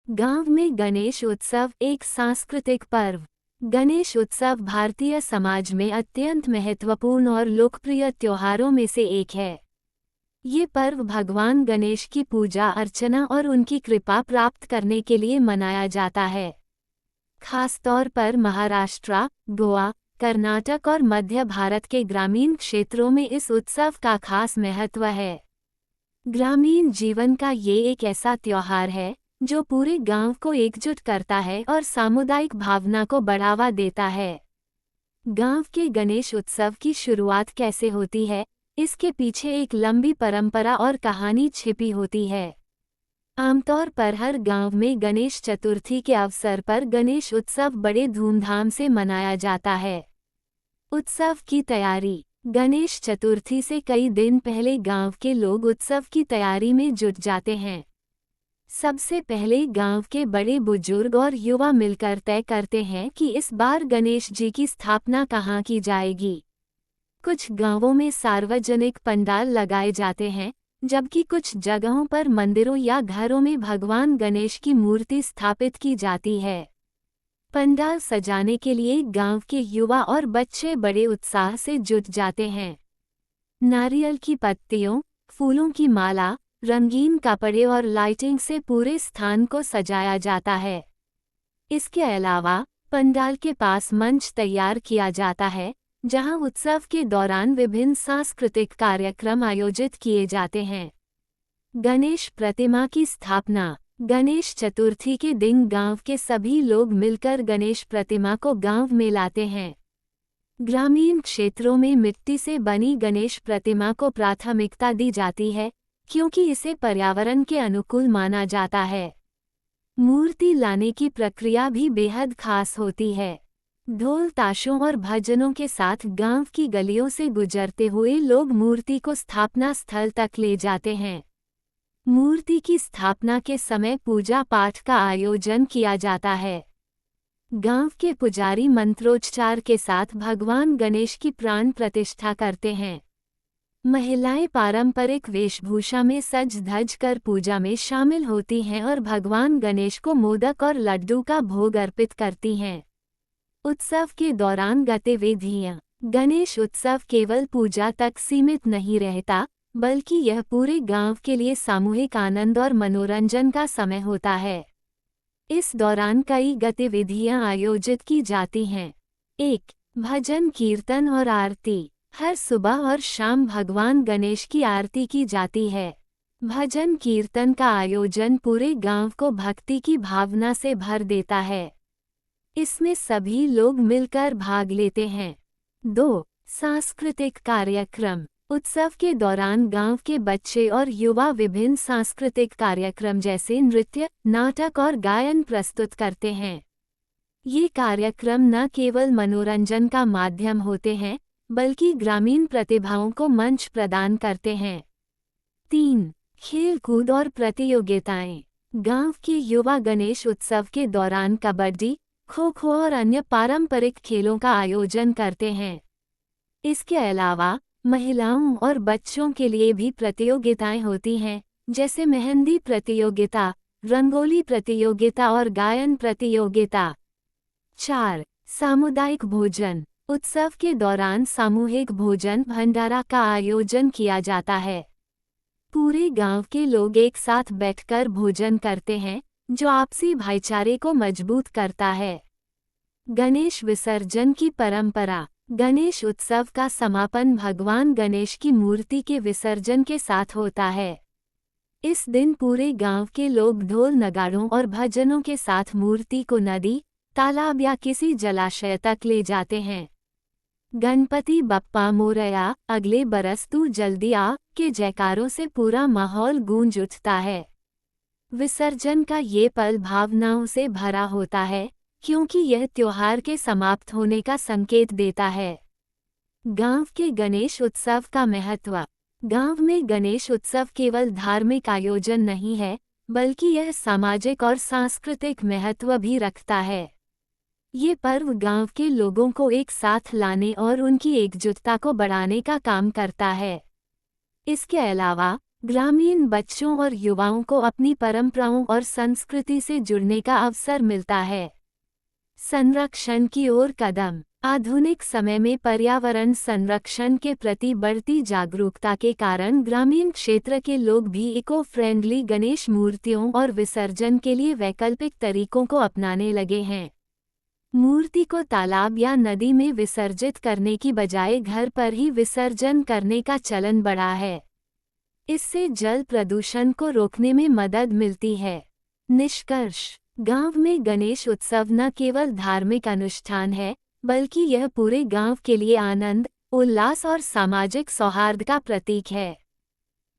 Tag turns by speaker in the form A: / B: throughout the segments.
A: गांव में गणेश उत्सव एक सांस्कृतिक पर्व। गणेश उत्सव भारतीय समाज में अत्यंत महत्वपूर्ण और लोकप्रिय त्योहारों में से एक है। ये पर्व भगवान गणेश की पूजा अर्चना और उनकी कृपा प्राप्त करने के लिए मनाया जाता है। खासतौर पर महाराष्ट्र, गोवा, कर्नाटक और मध्य भारत के ग्रामीण क्षेत्रों में इस उत्सव का खास महत्व है। ग्रामीण जीवन का ये एक ऐसा त्योहार है जो पूरे गांव को एकजुट करता है और सामुदायिक भावना को बढ़ावा देता है। गांव के गणेश उत्सव की शुरुआत कैसे होती है, इसके पीछे एक लंबी परंपरा और कहानी छिपी होती है। आमतौर पर हर गांव में गणेश चतुर्थी के अवसर पर गणेश उत्सव बड़े धूमधाम से मनाया जाता है। उत्सव की तैयारी। गणेश चतुर्थी से कई दिन पहले गांव के लोग उत्सव की तैयारी में जुट जाते हैं। सबसे पहले गांव के बड़े बुजुर्ग और युवा मिलकर तय करते हैं कि इस बार गणेश जी की स्थापना कहाँ की जाएगी। कुछ गांवों में सार्वजनिक पंडाल लगाए जाते हैं, जबकि कुछ जगहों पर मंदिरों या घरों में भगवान गणेश की मूर्ति स्थापित की जाती है। पंडाल सजाने के लिए गांव के युवा और बच्चे बड़े उत्साह से जुट जाते हैं। नारियल की पत्तियों, फूलों की माला, रंगीन कपड़े और लाइटिंग से पूरे स्थान को सजाया जाता है। इसके अलावा पंडाल के पास मंच तैयार किया जाता है, जहां उत्सव के दौरान विभिन्न सांस्कृतिक कार्यक्रम आयोजित किए जाते हैं। गणेश प्रतिमा की स्थापना। गणेश चतुर्थी के दिन गांव के सभी लोग मिलकर गणेश प्रतिमा को गांव में लाते हैं। ग्रामीण क्षेत्रों में मिट्टी से बनी गणेश प्रतिमा को प्राथमिकता दी जाती है, क्योंकि इसे पर्यावरण के अनुकूल माना जाता है। मूर्ति लाने की प्रक्रिया भी बेहद खास होती है। ढोल ताशों और भजनों के साथ गांव की गलियों से गुजरते हुए लोग मूर्ति को स्थापना स्थल तक ले जाते हैं। मूर्ति की स्थापना के समय पूजा पाठ का आयोजन किया जाता है। गांव के पुजारी मंत्रोच्चार के साथ भगवान गणेश की प्राण प्रतिष्ठा करते हैं। महिलाएं पारंपरिक वेशभूषा में सज धज कर पूजा में शामिल होती हैं और भगवान गणेश को मोदक और लड्डू का भोग अर्पित करती हैं। उत्सव के दौरान गतिविधियां। गणेश उत्सव केवल पूजा तक सीमित नहीं रहता, बल्कि यह पूरे गांव के लिए सामूहिक आनंद और मनोरंजन का समय होता है। इस दौरान कई गतिविधियां आयोजित की जाती हैं। 1. भजन कीर्तन और आरती। हर सुबह और शाम भगवान गणेश की आरती की जाती है। भजन कीर्तन का आयोजन पूरे गांव को भक्ति की भावना से भर देता है। इसमें सभी लोग मिलकर भाग लेते हैं। 2. सांस्कृतिक कार्यक्रम। उत्सव के दौरान गांव के बच्चे और युवा विभिन्न सांस्कृतिक कार्यक्रम जैसे नृत्य, नाटक और गायन प्रस्तुत करते हैं। ये कार्यक्रम न केवल मनोरंजन का माध्यम होते हैं, बल्कि ग्रामीण प्रतिभाओं को मंच प्रदान करते हैं। 3. खेल कूद और प्रतियोगिताएं। गांव के युवा गणेश उत्सव के दौरान कबड्डी, खो-खो और अन्य पारंपरिक खेलों का आयोजन करते हैं। इसके अलावा महिलाओं और बच्चों के लिए भी प्रतियोगिताएं होती हैं, जैसे मेहंदी प्रतियोगिता, रंगोली प्रतियोगिता और गायन प्रतियोगिता। 4. सामुदायिक भोजन। उत्सव के दौरान सामूहिक भोजन भंडारा का आयोजन किया जाता है। पूरे गांव के लोग एक साथ बैठकर भोजन करते हैं, जो आपसी भाईचारे को मजबूत करता है। गणेश विसर्जन की परंपरा। गणेश उत्सव का समापन भगवान गणेश की मूर्ति के विसर्जन के साथ होता है। इस दिन पूरे गांव के लोग ढोल नगाड़ों और भजनों के साथ मूर्ति को नदी, तालाब या किसी जलाशय तक ले जाते हैं। गणपति बप्पा मोरया, अगले बरस तू जल्दी आ के जयकारों से पूरा माहौल गूंज उठता है। विसर्जन का ये पल भावनाओं से भरा होता है, क्योंकि यह त्योहार के समाप्त होने का संकेत देता है। गांव के गणेश उत्सव का महत्व। गांव में गणेश उत्सव केवल धार्मिक आयोजन नहीं है, बल्कि यह सामाजिक और सांस्कृतिक महत्व भी रखता है। ये पर्व गांव के लोगों को एक साथ लाने और उनकी एकजुटता को बढ़ाने का काम करता है। इसके अलावा ग्रामीण बच्चों और युवाओं को अपनी परंपराओं और संस्कृति से जुड़ने का अवसर मिलता है। संरक्षण की ओर कदम। आधुनिक समय में पर्यावरण संरक्षण के प्रति बढ़ती जागरूकता के कारण ग्रामीण क्षेत्र के लोग भी इको फ्रेंडली गणेश मूर्तियों और विसर्जन के लिए वैकल्पिक तरीकों को अपनाने लगे हैं। मूर्ति को तालाब या नदी में विसर्जित करने की बजाय घर पर ही विसर्जन करने का चलन बढ़ा है। इससे जल प्रदूषण को रोकने में मदद मिलती है। निष्कर्ष: गांव में गणेश उत्सव न केवल धार्मिक अनुष्ठान है, बल्कि यह पूरे गांव के लिए आनंद, उल्लास और सामाजिक सौहार्द का प्रतीक है।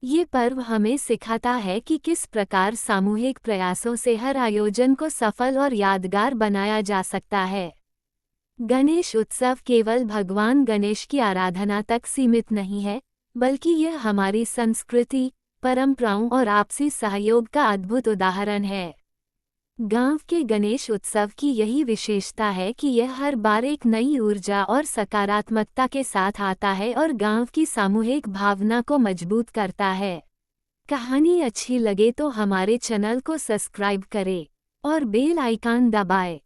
A: ये पर्व हमें सिखाता है कि किस प्रकार सामूहिक प्रयासों से हर आयोजन को सफल और यादगार बनाया जा सकता है। गणेश उत्सव केवल भगवान गणेश की आराधना तक सीमित नहीं है, बल्कि यह हमारी संस्कृति, परंपराओं और आपसी सहयोग का अद्भुत उदाहरण है। गांव के गणेश उत्सव की यही विशेषता है कि यह हर बार एक नई ऊर्जा और सकारात्मकता के साथ आता है और गांव की सामूहिक भावना को मजबूत करता है। कहानी अच्छी लगे तो हमारे चैनल को सब्सक्राइब करें और बेल आइकन दबाएं।